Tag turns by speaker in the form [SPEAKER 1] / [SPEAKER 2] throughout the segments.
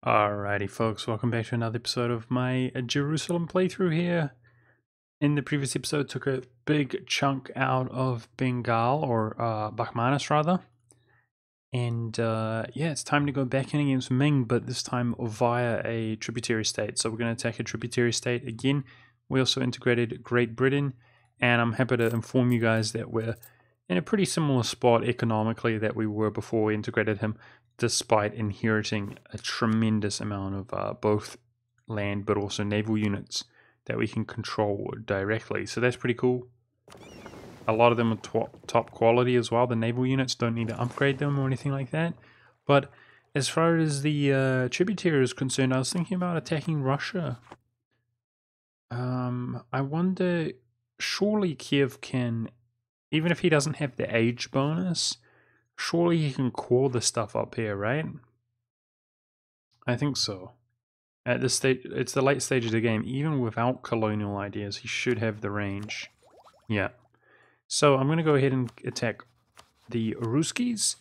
[SPEAKER 1] Alrighty folks, welcome back to another episode of my Jerusalem playthrough here. In the previous episode took a big chunk out of Bengal, or Bakhmanis rather. And yeah, it's time to go back in against Ming, but this time via a tributary state. So we're going to attack a tributary state again. We also integrated Great Britain, and I'm happy to inform you guys that we're in a pretty similar spot economically that we were before we integrated him, despite inheriting a tremendous amount of both land but also naval units that we can control directly. So that's pretty cool. A lot of them are top quality as well. The naval units don't need to upgrade them or anything like that. But as far as the tributary is concerned, I was thinking about attacking Russia. I wonder, surely Kiev can, even if he doesn't have the age bonus, surely he can core the stuff up here, right? I think so. At this stage, it's the late stage of the game. Even without colonial ideas, he should have the range. Yeah. So I'm going to go ahead and attack the Ruskies.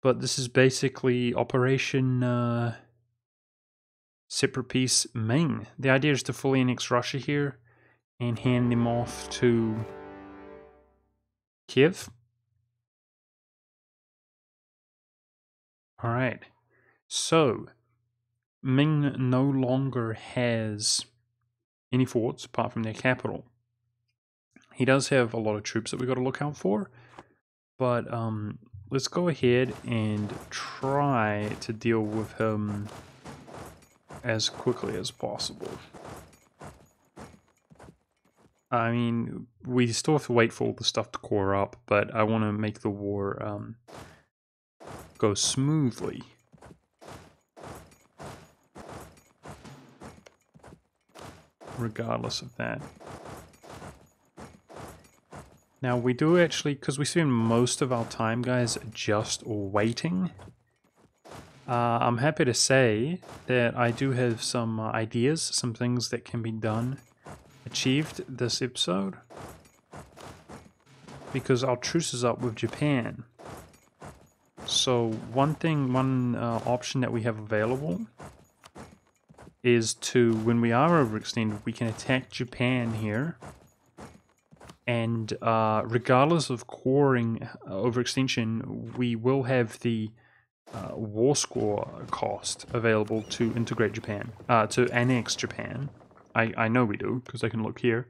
[SPEAKER 1] But this is basically Operation Separate Peace Ming. The idea is to fully annex Russia here and hand them off to Kiev. Alright. So, Ming no longer has any forts apart from their capital. He does have a lot of troops that we got to look out for, but let's go ahead and try to deal with him as quickly as possible. I mean, we still have to wait for all the stuff to core up, but I want to make the war go smoothly. Regardless of that. Now we do actually, because we spend most of our time, guys, just waiting. I'm happy to say that I do have some ideas, some things that can be done, achieved this episode. Because our truce is up with Japan. So one option that we have available is to, when we are overextended, we can attack Japan here. And regardless of coring overextension, we will have the war score cost available to integrate Japan, to annex Japan. I know we do, because I can look here.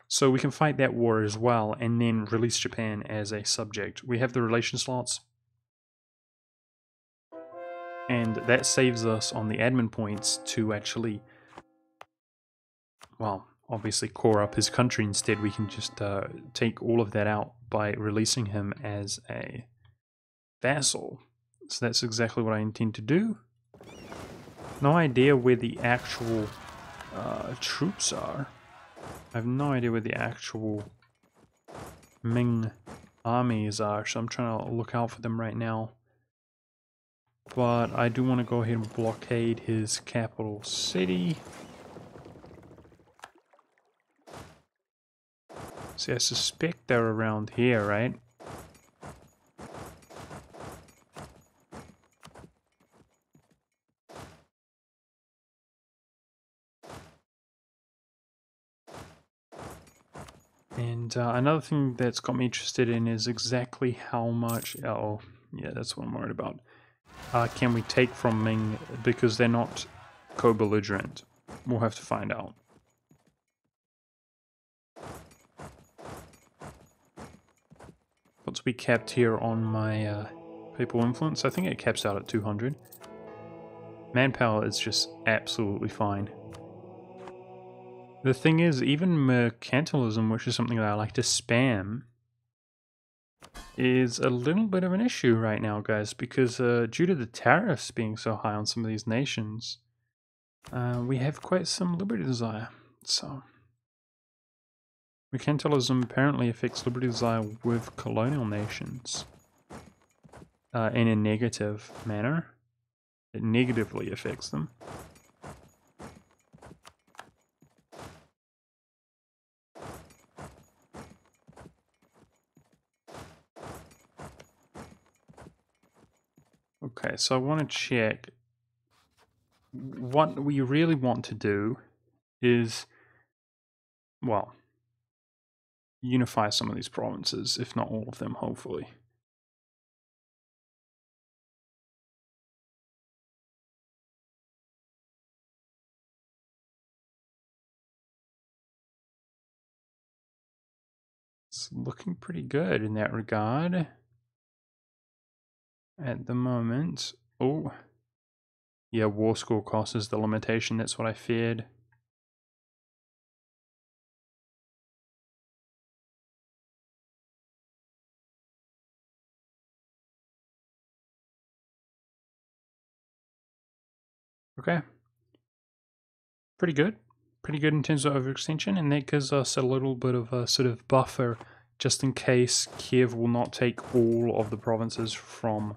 [SPEAKER 1] So we can fight that war as well, and then release Japan as a subject. We have the relation slots. And that saves us on the admin points to actually, well, obviously core up his country. Instead, we can just take all of that out by releasing him as a vassal. So that's exactly what I intend to do. No idea where the actual troops are. I have no idea where the actual Ming armies are, so I'm trying to look out for them right now. But I do want to go ahead and blockade his capital city. See, I suspect they're around here, right? And another thing that's got me interested in is exactly how much... Oh, yeah, that's what I'm worried about. Can we take from Ming, because they're not co-belligerent. We'll have to find out. What's we capped here on my people influence? I think it caps out at 200. Manpower is just absolutely fine. The thing is, even mercantilism, which is something that I like to spam, is a little bit of an issue right now, guys, because due to the tariffs being so high on some of these nations, we have quite some liberty desire. So, mercantilism apparently affects liberty desire with colonial nations in a negative manner. It negatively affects them. Okay, so I want to check what we really want to do is, well, unify some of these provinces, if not all of them, hopefully. It's looking pretty good in that regard at the moment. Oh, yeah, war score cost is the limitation. That's what I feared. Okay. Pretty good. Pretty good in terms of overextension, and that gives us a little bit of a sort of buffer just in case Kiev will not take all of the provinces from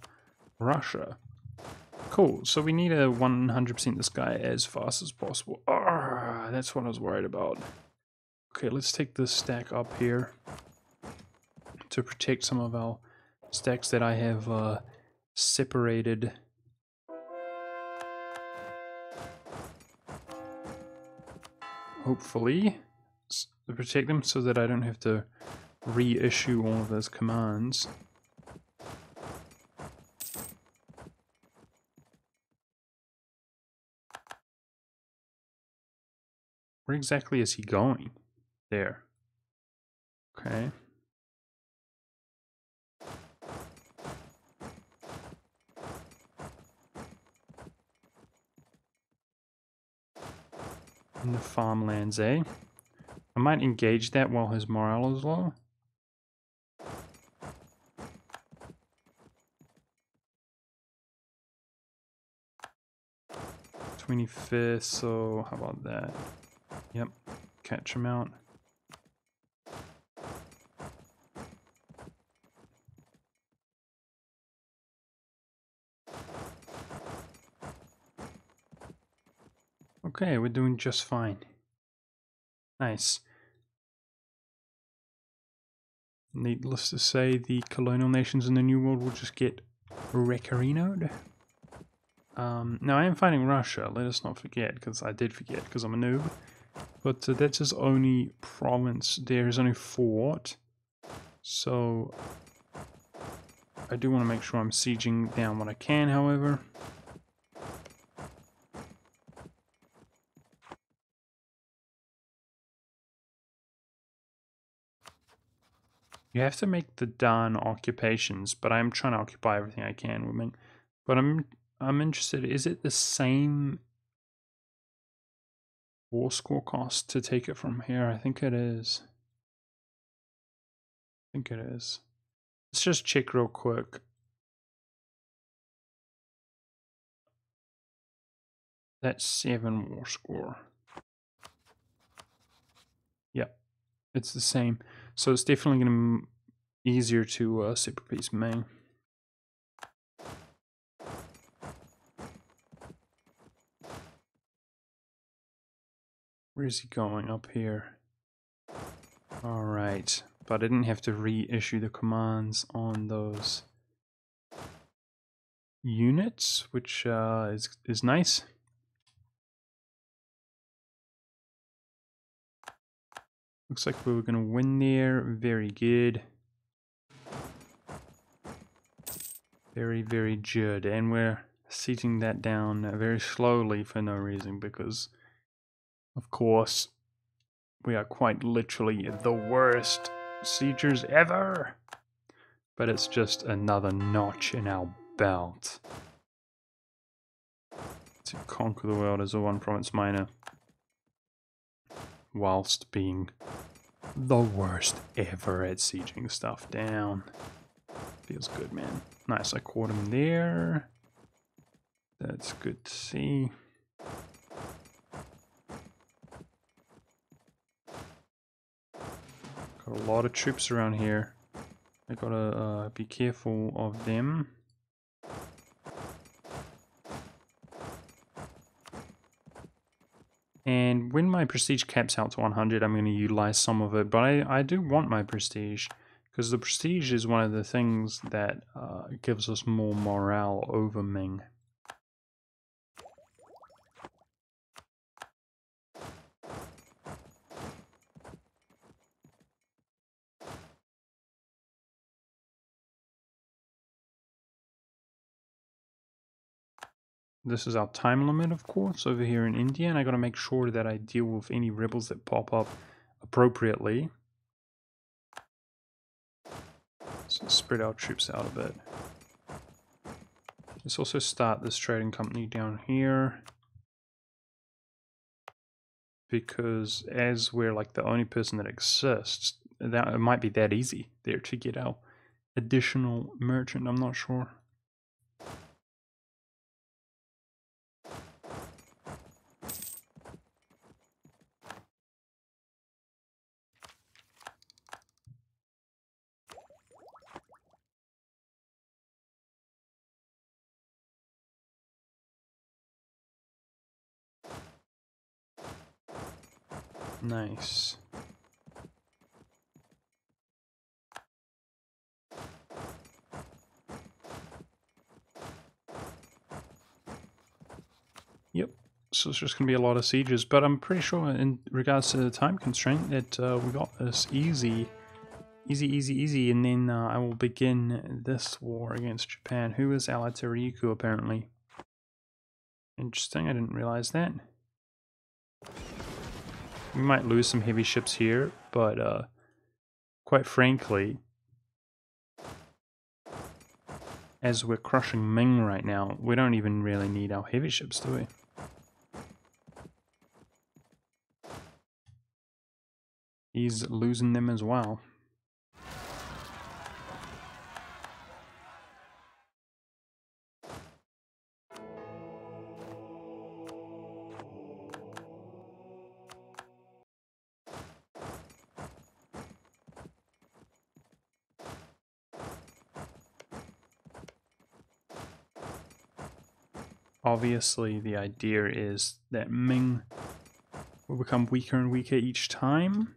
[SPEAKER 1] Russia. Cool, so we need to 100% this guy as fast as possible. That's what I was worried about. Okay, let's take this stack up here to protect some of our stacks that I have separated. Hopefully, to protect them so that I don't have to reissue all of those commands. Where exactly is he going? There. Okay. In the farmlands, eh? I might engage that while his morale is low. '25th, so how about that? Yep, catch him out. Okay, we're doing just fine. Nice. Needless to say, the colonial nations in the New World will just get Recarinoed. Now I am fighting Russia, let us not forget, because I did forget, because I'm a noob. But that's his only province there, his only fort. So I do want to make sure I'm sieging down what I can, however. You have to make the Don occupations, but I'm trying to occupy everything I can, women. But I'm interested, is it the same war score cost to take it from here? I think it is. I think it is. Let's just check real quick. That's 7 war score. Yep, it's the same. So it's definitely going to be easier to separate piece main. Where is he going? Up here. Alright, but I didn't have to reissue the commands on those units, which is nice. Looks like we were going to win there. Very good. Very, very good. And we're sieging that down very slowly for no reason because, of course, we are quite literally the worst siegers ever. But it's just another notch in our belt. To conquer the world as a one province minor. Whilst being the worst ever at sieging stuff down. Feels good, man. Nice, I caught him there. That's good to see. Got a lot of troops around here. I gotta be careful of them. And when my prestige caps out to 100, I'm going to utilize some of it. But I do want my prestige, because the prestige is one of the things that gives us more morale over Ming. this is our time limit, of course, over here in India, and I got to make sure that I deal with any rebels that pop up appropriately. So spread our troops out a bit. Let's also start this trading company down here, because as we're like the only person that exists, that it might be that easy there to get our additional merchant. I'm not sure. Nice. Yep. So it's just going to be a lot of sieges, but I'm pretty sure in regards to the time constraint that we got this easy, and then I will begin this war against Japan, who is allied to Ryukyu apparently. Interesting, I didn't realize that. We might lose some heavy ships here, but quite frankly, as we're crushing Ming right now, we don't even really need our heavy ships, do we? He's losing them as well. Obviously, the idea is that Ming will become weaker and weaker each time,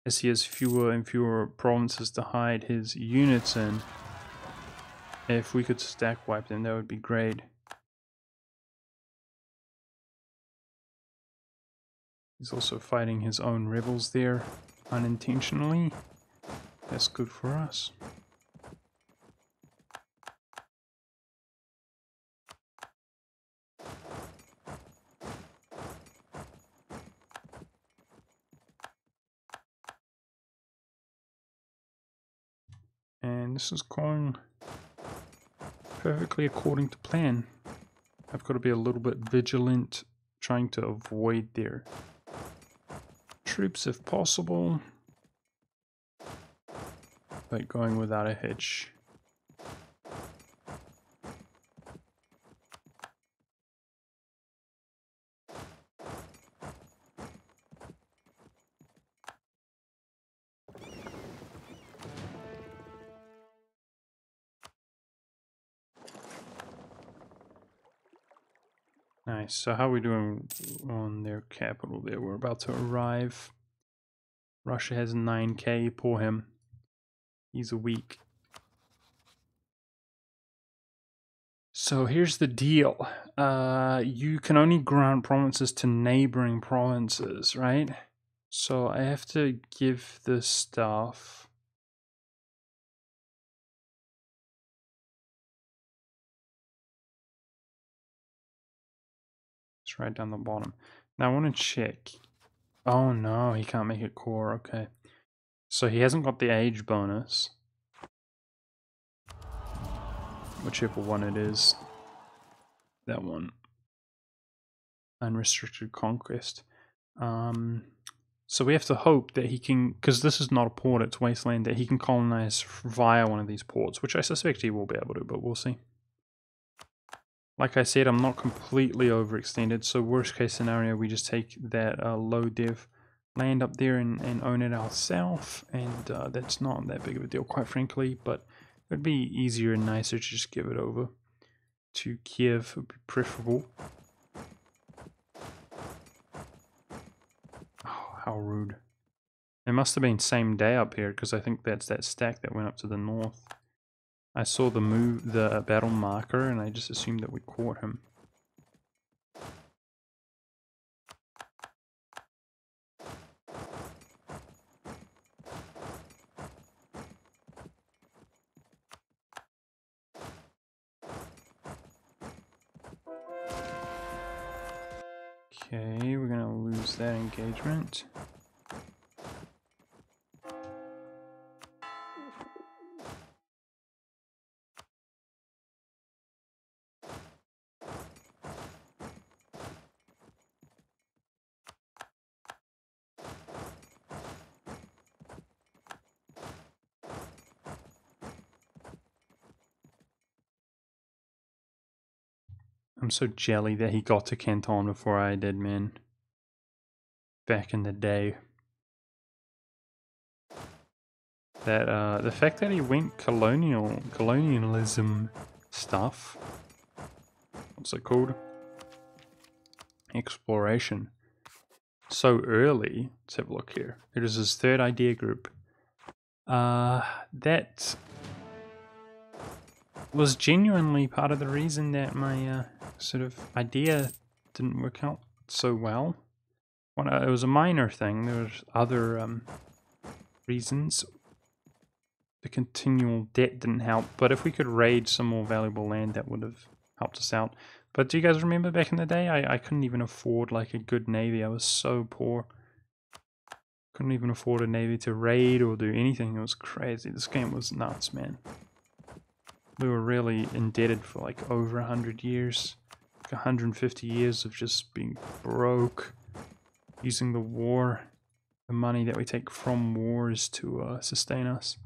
[SPEAKER 1] as he has fewer and fewer provinces to hide his units in. If we could stack wipe them, that would be great. He's also fighting his own rebels there, unintentionally. That's good for us. And this is going perfectly according to plan. I've got to be a little bit vigilant, trying to avoid their troops if possible, but going without a hitch. Nice. So how are we doing on their capital there? We're about to arrive. Russia has 9k. Poor him. He's weak. So here's the deal. You can only grant provinces to neighboring provinces, right? So I have to give this stuff. It's right down the bottom. Now I want to check. Oh no, he can't make it core. Okay. So he hasn't got the age bonus. Whichever one it is. That one. Unrestricted conquest. So we have to hope that he can, because this is not a port, it's wasteland, that he can colonize via one of these ports, which I suspect he will be able to, but we'll see. Like I said, I'm not completely overextended, so worst case scenario, we just take that low dev land up there and own it ourselves, and that's not that big of a deal, quite frankly, but it'd be easier and nicer to just give it over to Kiev, would be preferable. Oh, how rude. It must have been same day up here, because I think that's that stack that went up to the north. I saw the battle marker, and I just assumed that we caught him. Okay, we're gonna lose that engagement. I'm so jelly that he got to Canton before I did, man. Back in the day. That the fact that he went colonialism stuff. What's it called? Exploration. So early. Let's have a look here. It is his third idea group. That was genuinely part of the reason that my sort of idea didn't work out so well. It was a minor thing. There was other reasons. The continual debt didn't help, but if we could raid some more valuable land, that would have helped us out. But do you guys remember back in the day? I couldn't even afford like a good navy. I was so poor. Couldn't even afford a navy to raid or do anything. It was crazy. This game was nuts, man. We were really indebted for like over 100 years. Like 150 years of just being broke. Using the money that we take from wars to sustain us.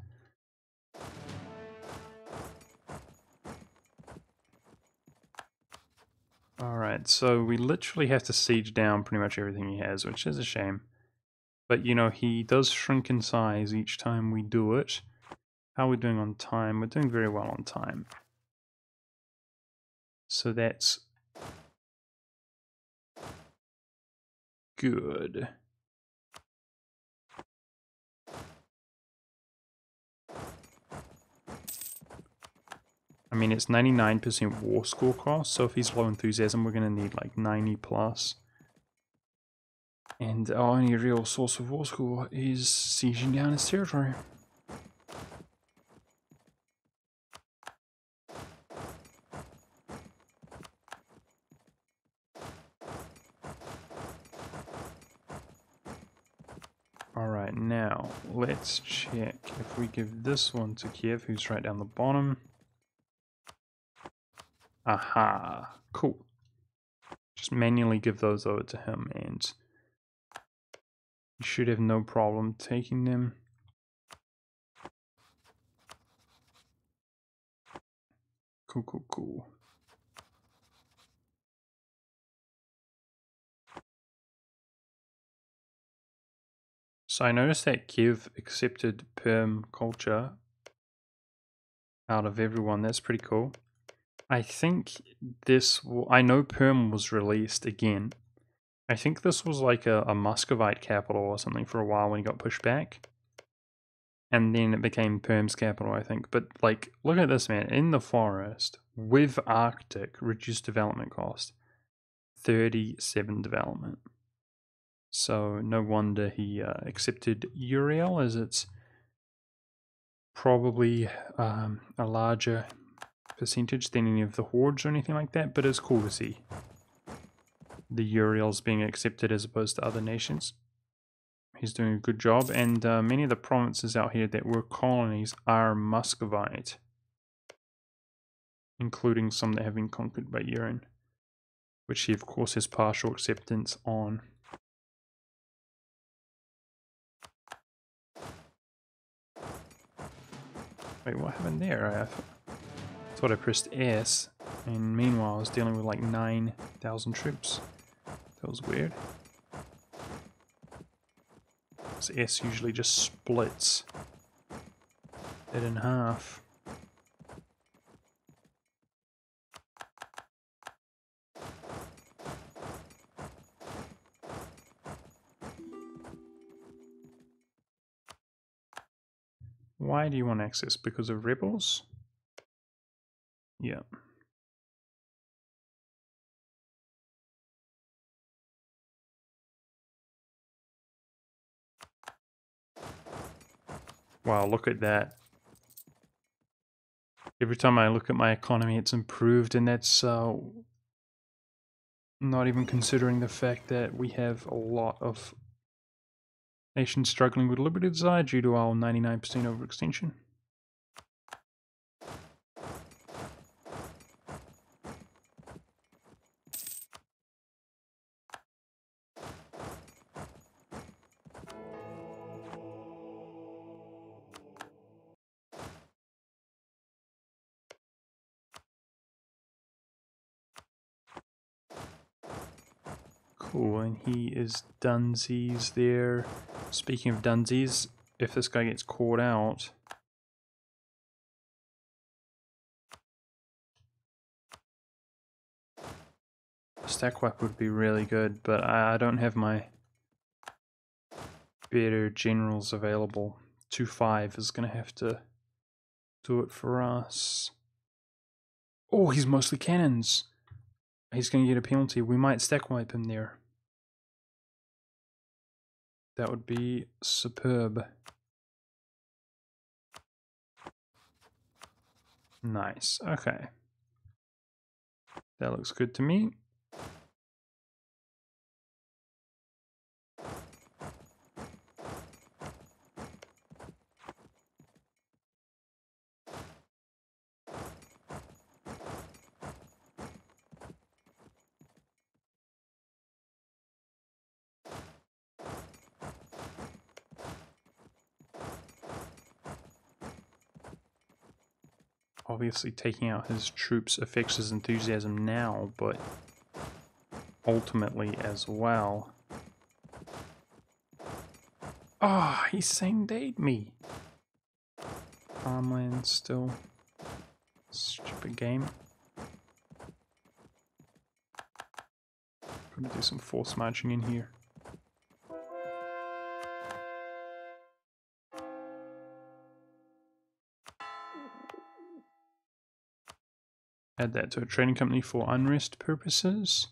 [SPEAKER 1] Alright, so we literally have to siege down pretty much everything he has, which is a shame. But, you know, he does shrink in size each time we do it. How are we doing on time? We're doing very well on time. So that's good. I mean, it's 99% war score cost, so if he's low enthusiasm, we're going to need like 90 plus. And our only real source of war score is sieging down his territory. Alright, now let's check if we give this one to Kiev, who's right down the bottom. Aha, cool. Just manually give those over to him and you should have no problem taking them. Cool, cool, cool. So I noticed that Kiev accepted Perm culture out of everyone. That's pretty cool. I think I know Perm was released again. I think this was like a Muscovite capital or something for a while when he got pushed back. And then it became Perm's capital, I think. But like, look at this, man. In the forest, with Arctic, reduced development cost. 37 development. So no wonder he accepted Uriel, as it's probably a larger percentage than any of the hordes or anything like that, but it's cool to see the Uriels being accepted as opposed to other nations. He's doing a good job, and many of the provinces out here that were colonies are Muscovite, including some that have been conquered by Urin, which he of course has partial acceptance on. Wait, what happened there? I thought I pressed S, and meanwhile I was dealing with like 9,000 troops. That was weird. So S usually just splits it in half. Why do you want access? Because of rebels? Yeah. Wow, look at that. Every time I look at my economy, it's improved, and that's Not even considering the fact that we have a lot of nations struggling with liberty desire due to our 99% overextension. Cool, and he is Dunsies there. Speaking of Dunsies, if this guy gets caught out... Stack wipe would be really good, but I don't have my better generals available. 2-5 is going to have to do it for us. Oh, he's mostly cannons. He's going to get a penalty. We might stack wipe him there. That would be superb. Nice. Okay. That looks good to me. Obviously taking out his troops affects his enthusiasm now, but ultimately as well. Ah, oh, he same-dayed me. Farmland still. Stupid game. Gonna do some force marching in here. Add that to a trading company for unrest purposes.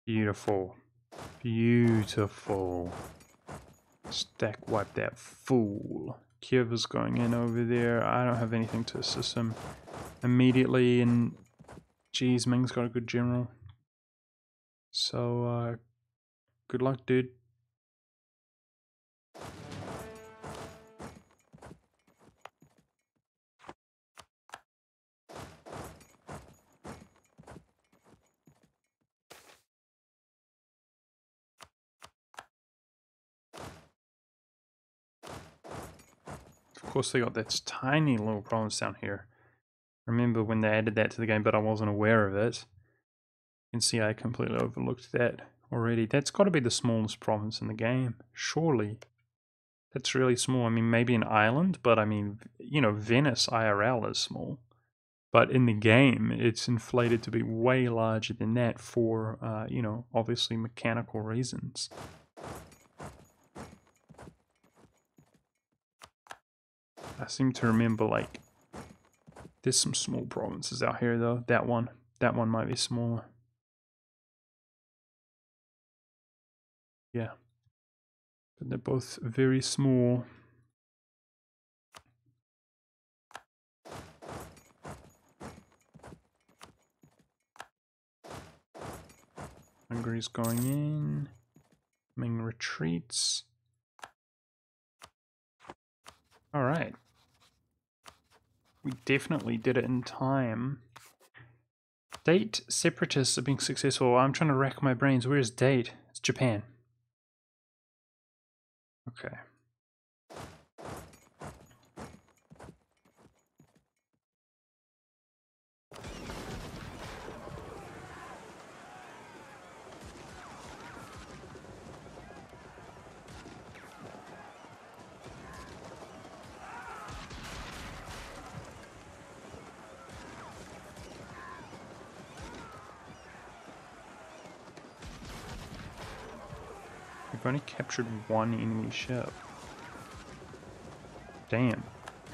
[SPEAKER 1] Beautiful. Beautiful. Stack wipe that fool. Kiev is going in over there. I don't have anything to assist him immediately, and geez, Ming's got a good general. So, good luck, dude. Of course, they got that tiny little province down here. Remember when they added that to the game, but I wasn't aware of it. You can see I completely overlooked that already. That's got to be the smallest province in the game, surely. That's really small. I mean, maybe an island, but I mean, you know, Venice IRL is small. But in the game, it's inflated to be way larger than that for, you know, obviously mechanical reasons. I seem to remember, like, there's some small provinces out here, though. That one might be smaller. Yeah. But they're both very small. Hungary's going in. Ming retreats. Alright. We definitely did it in time. Date separatists are being successful. I'm trying to rack my brains. Where is Date? It's Japan. Okay. We've only captured one enemy ship. Damn.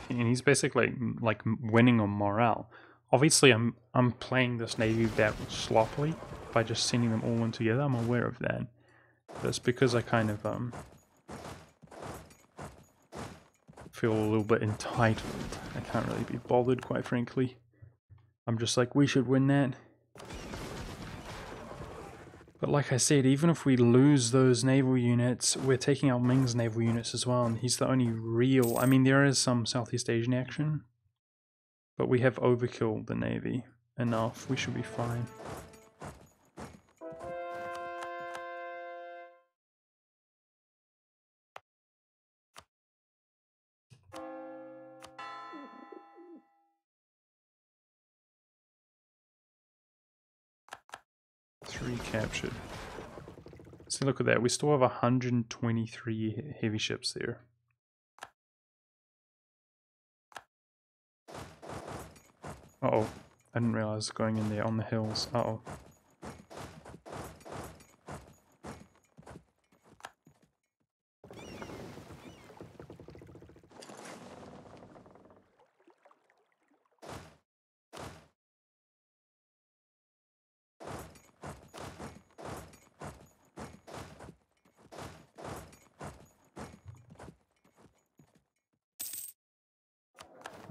[SPEAKER 1] And he's basically like winning on morale. Obviously I'm playing this navy that sloppily by just sending them all in together. I'm aware of that. But it's because I kind of feel a little bit entitled. I can't really be bothered, quite frankly. I'm just like, we should win that. But like I said, even if we lose those naval units, we're taking out Ming's naval units as well, and he's the only real... I mean, there is some Southeast Asian action, but we have overkilled the navy enough. We should be fine. Three captured. See, look at that. We still have 123 heavy ships there. Uh-oh. I didn't realize going in there on the hills. Uh-oh.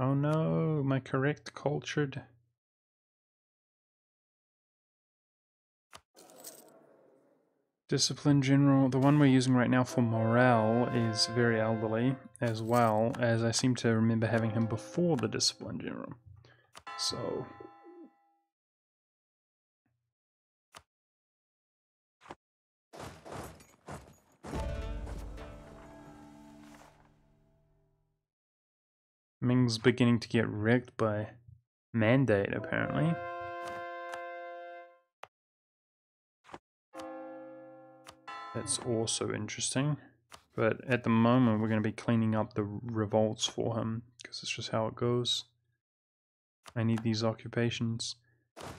[SPEAKER 1] Oh no, my correct cultured. Discipline General, the one we're using right now for morale is very elderly, as well as I seem to remember having him before the Discipline General. So... Ming's beginning to get wrecked by Mandate, apparently. That's also interesting. But at the moment, we're going to be cleaning up the revolts for him, because it's just how it goes. I need these occupations.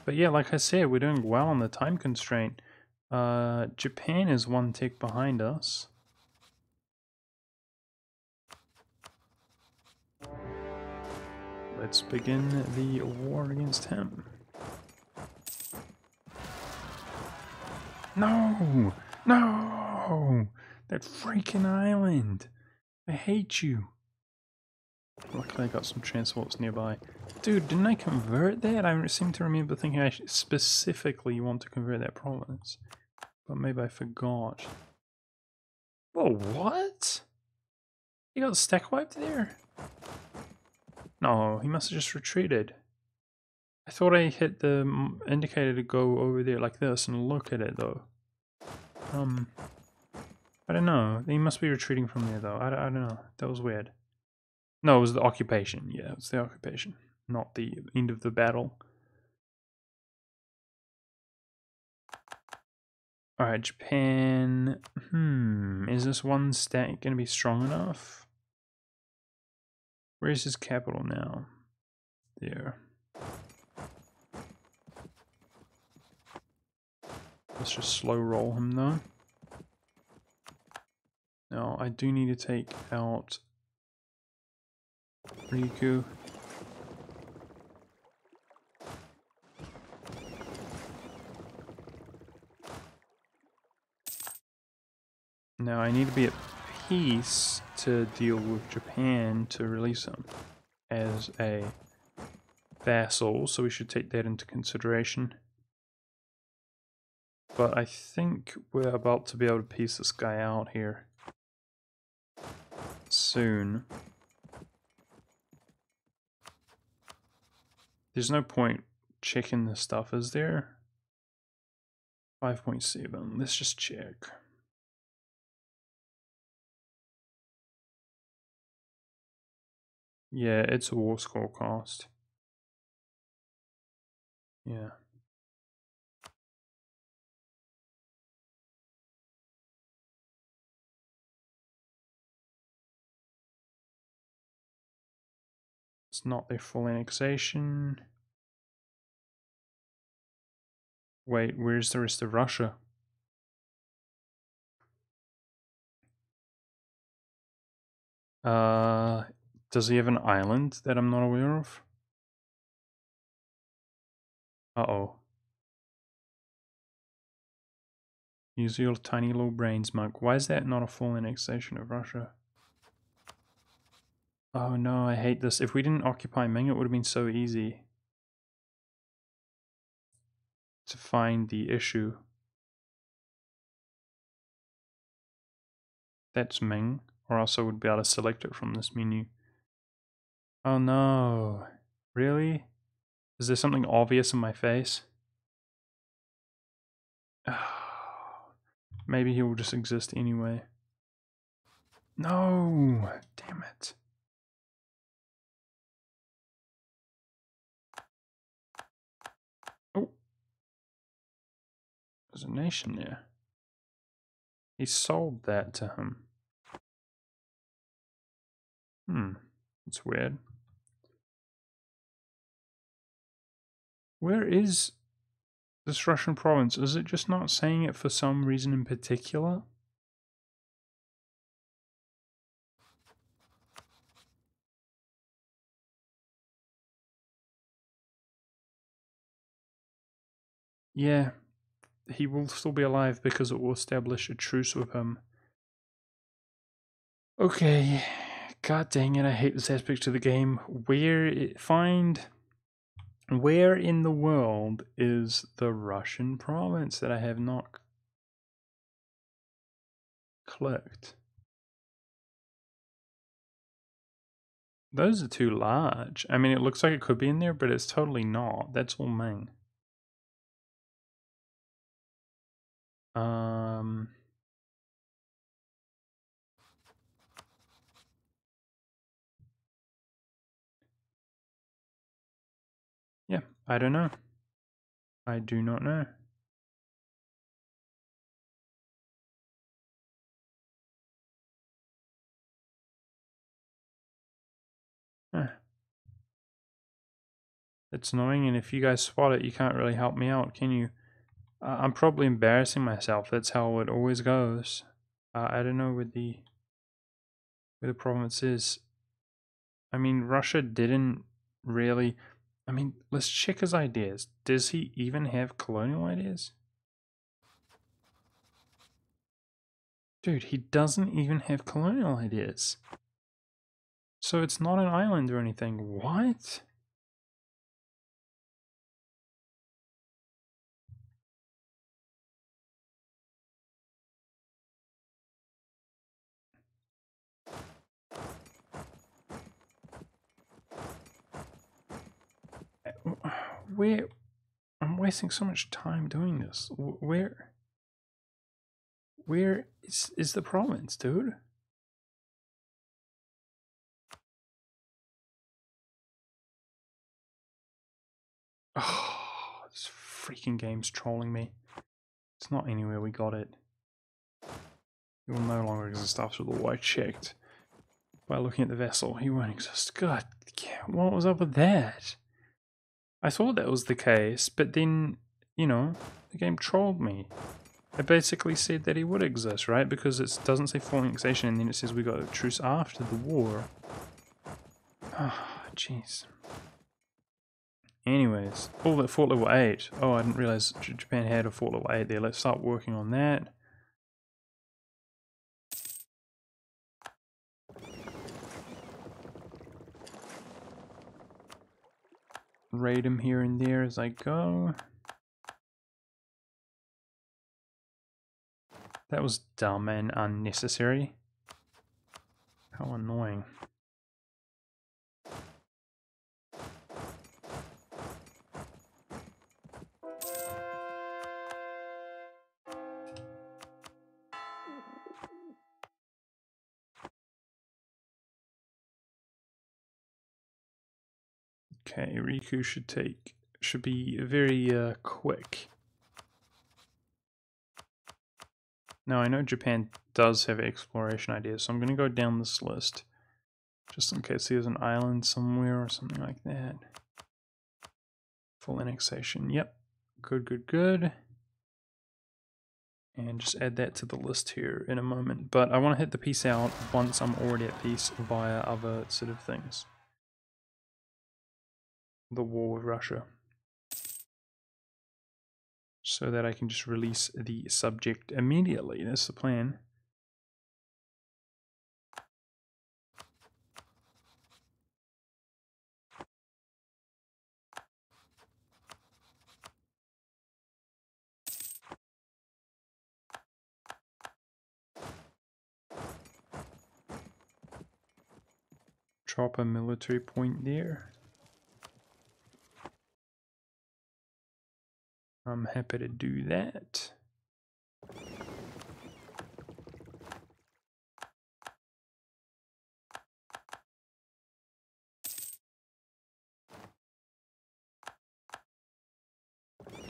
[SPEAKER 1] But yeah, like I said, we're doing well on the time constraint. Japan is one tick behind us. Let's begin the war against him. No! No! That freaking island! I hate you. Luckily I got some transports nearby. Dude, didn't I convert that? I seem to remember thinking I specifically want to convert that province. But maybe I forgot. Whoa, what? He got stack wiped there? No, he must have just retreated. I thought I hit the indicator to go over there like this and look at it though. I don't know. He must be retreating from there though. I don't know. That was weird. No, it was the occupation. Yeah, it's the occupation. Not the end of the battle. Alright, Japan. Is this one stack going to be strong enough? Where's his capital now? There. Let's just slow roll him though. Now, I do need to take out Ryukyu. Now, I need to be at peace to deal with Japan to release him as a vassal, so we should take that into consideration. But I think we're about to be able to piece this guy out here soon. There's no point checking this stuff, is there? 5.7, let's just check. Yeah, it's a war score cost. Yeah. It's not their full annexation. Wait, where's the rest of Russia? Does he have an island that I'm not aware of? Uh-oh. Use your tiny little brains, Monk. Why is that not a full annexation of Russia? Oh no, I hate this. If we didn't occupy Ming, it would have been so easy to find the issue. That's Ming, or else I would be able to select it from this menu. Oh no. Really? Is there something obvious in my face? Maybe he will just exist anyway. No! Damn it. Oh. There's a nation there. He sold that to him. That's weird. Where is this Russian province? Is it just not saying it for some reason in particular? Yeah, he will still be alive because it will establish a truce with him. Okay, god dang it, I hate this aspect of the game. Where in the world is the Russian province that I have not clicked? Those are too large. I mean, it looks like it could be in there, but it's totally not. That's all Ming. Yeah, I don't know. I do not know. Huh. It's annoying, and if you guys spot it, you can't really help me out, can you? I'm probably embarrassing myself. That's how it always goes. I don't know where the province is. I mean, Russia didn't really. I mean, let's check his ideas. Does he even have colonial ideas? Dude, he doesn't even have colonial ideas. So it's not an island or anything. What? Where? I'm wasting so much time doing this. Where is the province, dude? Oh, this freaking game's trolling me. It's not anywhere we got it. He will no longer exist after the war checked. By looking at the vessel, he won't exist. God, what was up with that? I thought that was the case, but then, you know, the game trolled me. It basically said that he would exist, right? Because it doesn't say full annexation, and then it says we got a truce after the war. Ah, oh, jeez. Anyways, oh, that fort level 8. Oh, I didn't realize Japan had a fort level 8 there. Let's start working on that. Raid him here and there as I go. That was dumb and unnecessary. How annoying. Okay, Riku should be very quick. Now I know Japan does have exploration ideas, so I'm gonna go down this list. Just in case there's an island somewhere or something like that. Full annexation, yep. Good, good, good. And just add that to the list here in a moment. But I want to hit the peace out once I'm already at peace via other sort of things. The war with Russia. So that I can just release the subject immediately. That's the plan. drop a military point there. I'm happy to do that.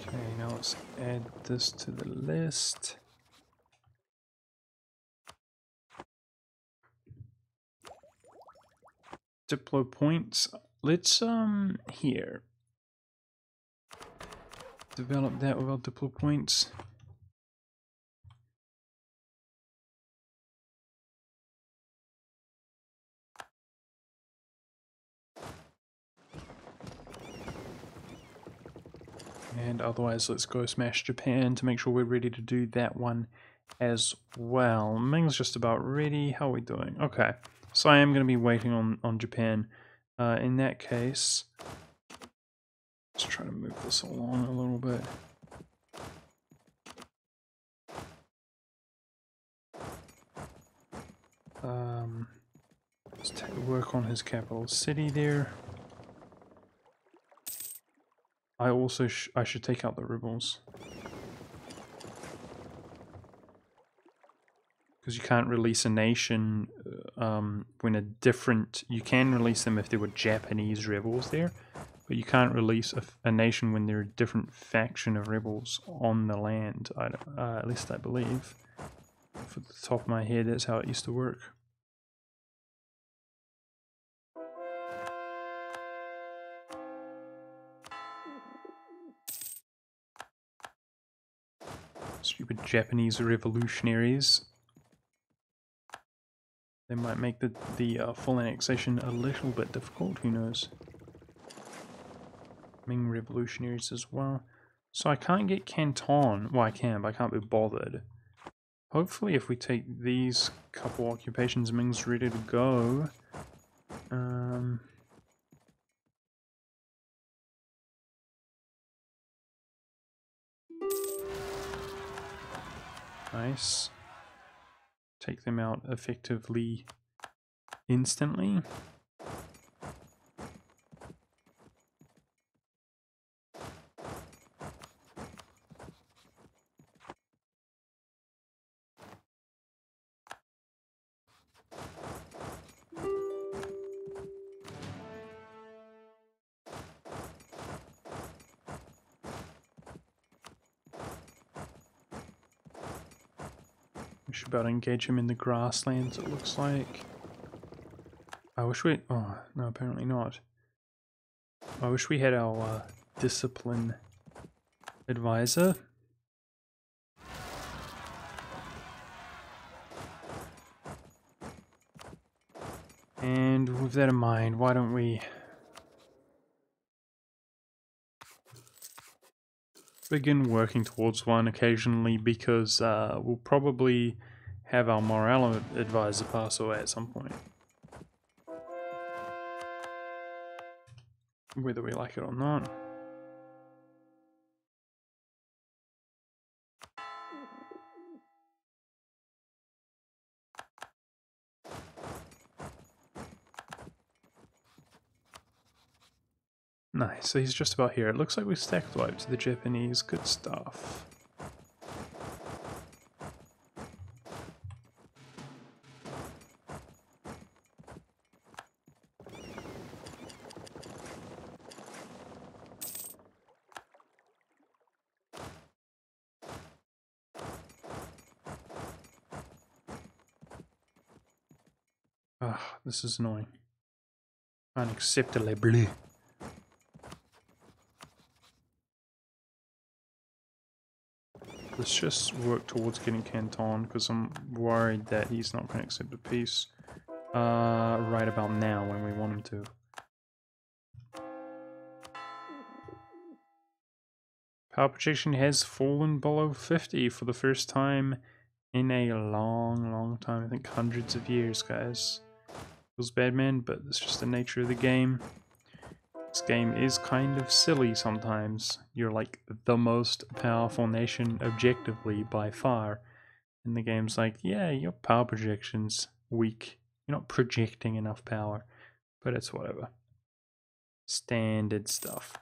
[SPEAKER 1] Okay, now let's add this to the list. Diplo points. Let's here develop that with our Diplo points. And otherwise, let's go smash Japan to make sure we're ready to do that one as well. Ming's just about ready. How are we doing? Okay, so I am going to be waiting on Japan. In that case, let's try to move this along a little bit. Let's work on his capital city there. I also I should take out the rebels. Because you can't release a nation when a different... You can release them if there were Japanese rebels there, but you can't release a nation when there are a different faction of rebels on the land. At least I believe. Off the top of my head, that's how it used to work. Stupid Japanese revolutionaries. They might make the full annexation a little bit difficult, who knows. Ming revolutionaries as well. So I can't get Canton. Well, I can, but I can't be bothered. Hopefully if we take these couple occupations, Ming's ready to go. Nice. Take them out effectively instantly. We should be able to engage him in the grasslands, it looks like. I wish we... Oh, no, apparently not. I wish we had our discipline advisor. And with that in mind, why don't we begin working towards one occasionally, because we'll probably have our morale advisor pass away at some point. Whether we like it or not. Nice, so he's just about here. It looks like we stacked wipe to the Japanese. Good stuff. Ah, this is annoying. Unacceptable. Let's just work towards getting Canton, because I'm worried that he's not going to accept a peace right about now when we want him to. Power projection has fallen below 50 for the first time in a long time. I think hundreds of years, guys. Feels bad, man, but it's just the nature of the game. This game is kind of silly sometimes. You're like the most powerful nation objectively by far. And the game's like, yeah, your power projection's weak. You're not projecting enough power. but it's whatever. Standard stuff.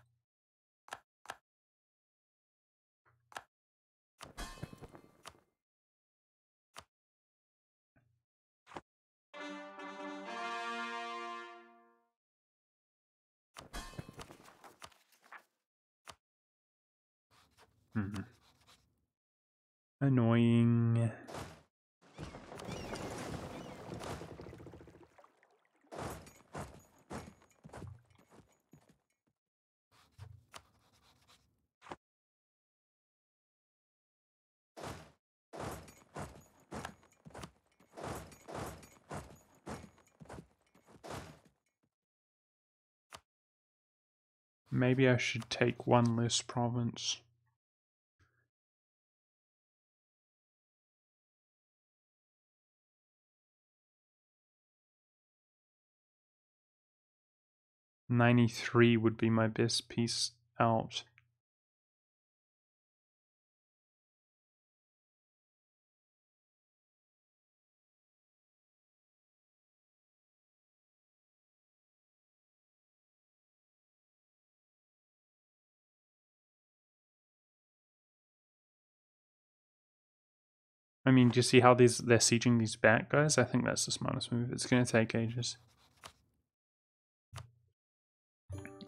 [SPEAKER 1] Annoying. Maybe I should take one less province. '93 would be my best piece out. I mean, do you see how they're sieging these back, guys? I think that's the smartest move. It's going to take ages.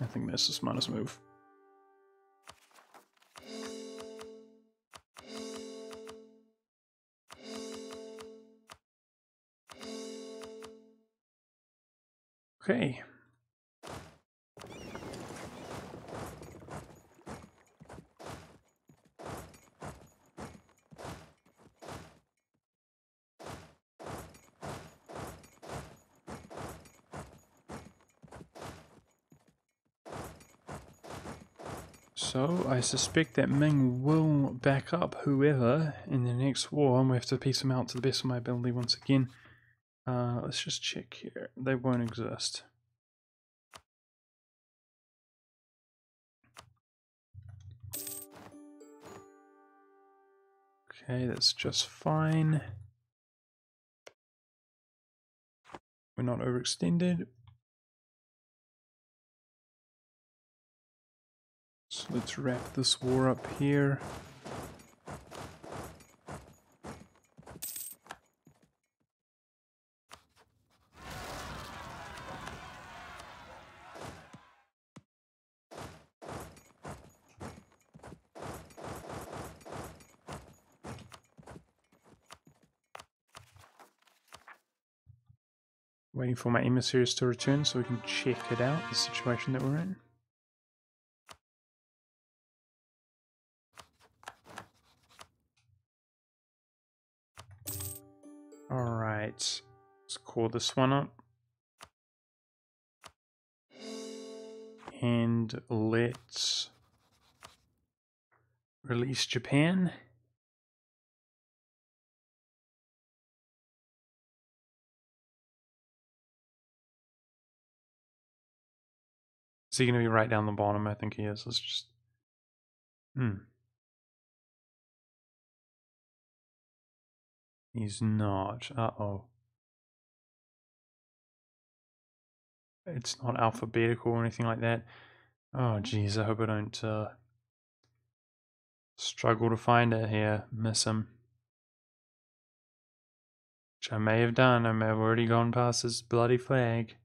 [SPEAKER 1] I think that's the smartest move. Okay. So, I suspect that Ming will back up whoever in the next war, and we have to piece them out to the best of my ability once again. Let's just check here. They won't exist. Okay, that's just fine. We're not overextended. So let's wrap this war up here. Waiting for my emissaries to return so we can check it out, the situation that we're in. Alright, let's call this one up. And let's release Japan. Is he going to be right down the bottom? I think he is. Let's just... He's not. Uh-oh. It's not alphabetical or anything like that. Oh, geez. I hope I don't struggle to find it here. Miss him. Which I may have done. I may have already gone past this bloody flag.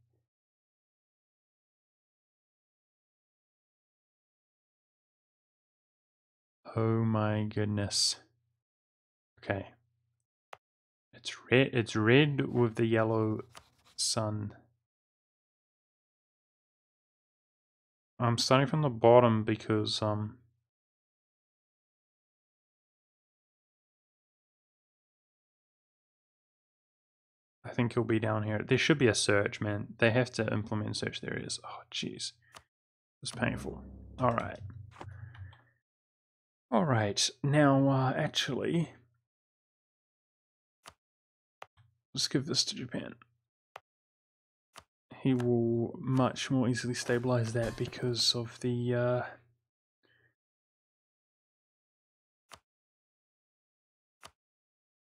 [SPEAKER 1] Oh my goodness. Okay. It's red with the yellow sun. I'm starting from the bottom because I think he'll be down here. There should be a search, man. They have to implement search. There it is. Oh jeez. It's painful. Alright. Alright, now actually let's give this to Japan. He will much more easily stabilize that because of the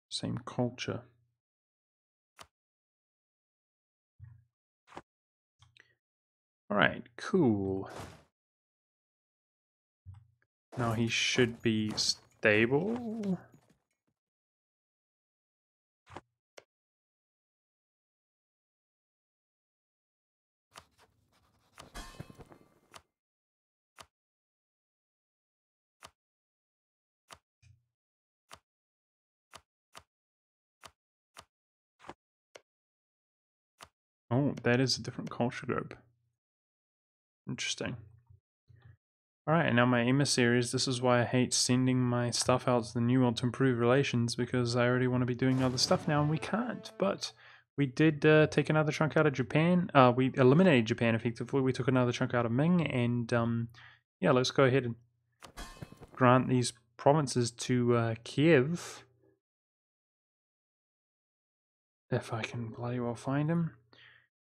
[SPEAKER 1] same culture. Alright, cool. Now he should be stable. Oh, that is a different culture group. Interesting. Alright, and now my emissaries, this is why I hate sending my stuff out to the New World to improve relations, because I already want to be doing other stuff now and we can't. But we did take another chunk out of Japan. We eliminated Japan effectively. We took another chunk out of Ming, and yeah, let's go ahead and grant these provinces to Kiev. If I can bloody well find him.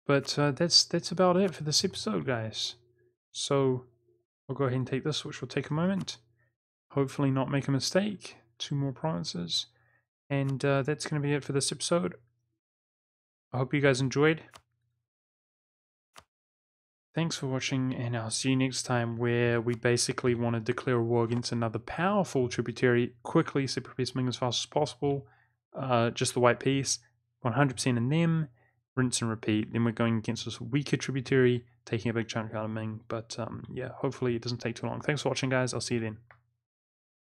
[SPEAKER 1] But that's about it for this episode, guys. So I'll go ahead and take this, which will take a moment. Hopefully not make a mistake. 2 more provinces. And that's going to be it for this episode. I hope you guys enjoyed. Thanks for watching, and I'll see you next time, where we basically want to declare a war against another powerful tributary quickly, separate Ming as fast as possible. Just the white piece, 100% in them, rinse and repeat. Then we're going against this weaker tributary, taking a big chunk out of Ming. But yeah, hopefully it doesn't take too long. Thanks for watching, guys. I'll see you then.